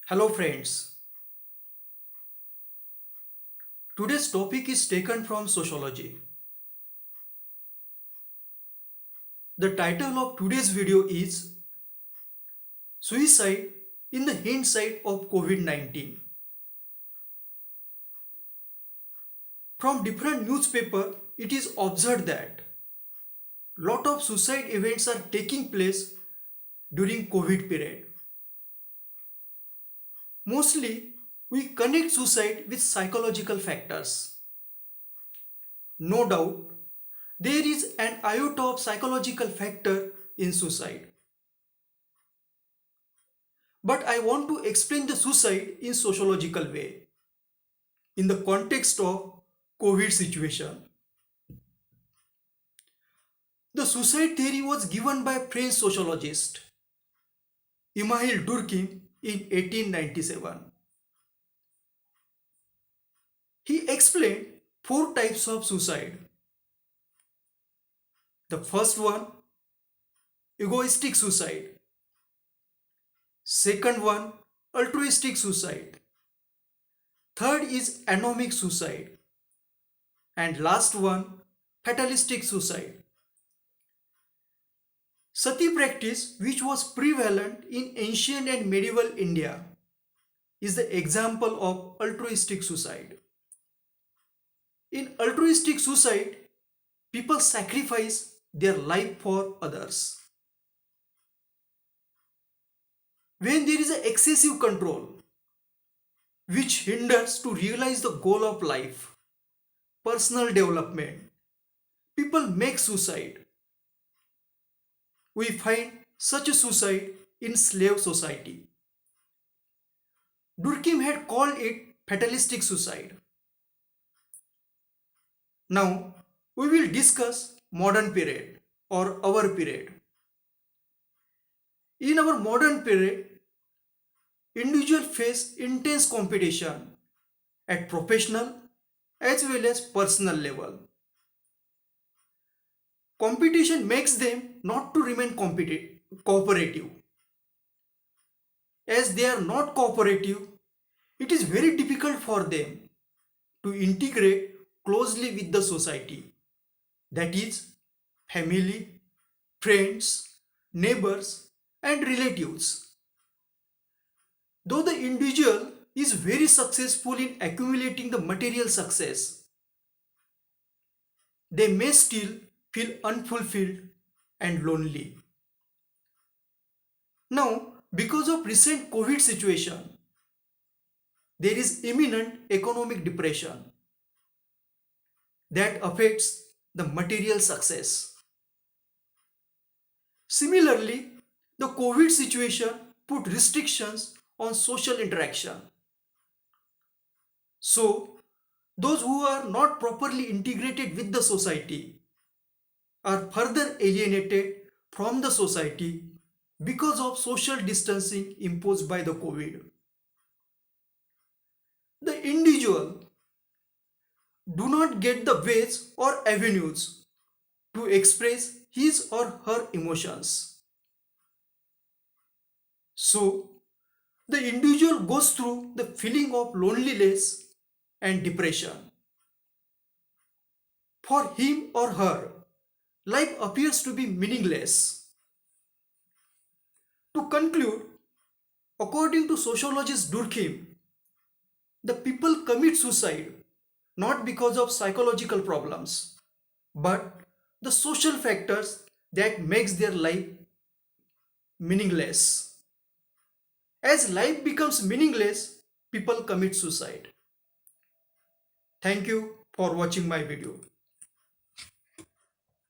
Hello friends, today's topic is taken from sociology. The title of today's video is Suicide in the Hindsight of COVID-19. From different newspapers, it is observed that lot of suicide events are taking place during COVID period. Mostly, we connect suicide with psychological factors. No doubt, there is an iota of psychological factor in suicide. But I want to explain the suicide in sociological way in the context of COVID situation. The suicide theory was given by French sociologist Emile Durkheim in 1897. He explained four types of suicide. The first one, egoistic suicide. Second one, altruistic suicide. Third is anomic suicide. And last one, fatalistic suicide. Sati practice, which was prevalent in ancient and medieval India, is the example of altruistic suicide. In altruistic suicide, people sacrifice their life for others. When there is an excessive control, which hinders to realize the goal of life, personal development, people make suicide. We find such a suicide in slave society. Durkheim had called it fatalistic suicide. Now, we will discuss modern period or our period. In our modern period, individuals face intense competition at professional as well as personal level. Competition makes them not to remain cooperative. As they are not cooperative, it is very difficult for them to integrate closely with the society. That is, family, friends, neighbors, and relatives. Though the individual is very successful in accumulating the material success, they may still feel unfulfilled and lonely. Now, because of recent COVID situation, there is imminent economic depression that affects the material success. Similarly, the COVID situation put restrictions on social interaction. So, those who are not properly integrated with the society are further alienated from the society because of social distancing imposed by the COVID. The individual do not get the ways or avenues to express his or her emotions. So, the individual goes through the feeling of loneliness and depression. For him or her, life appears to be meaningless. To conclude, according to sociologist Durkheim, the people commit suicide not because of psychological problems, but the social factors that makes their life meaningless. As life becomes meaningless, people commit suicide. Thank you for watching my video.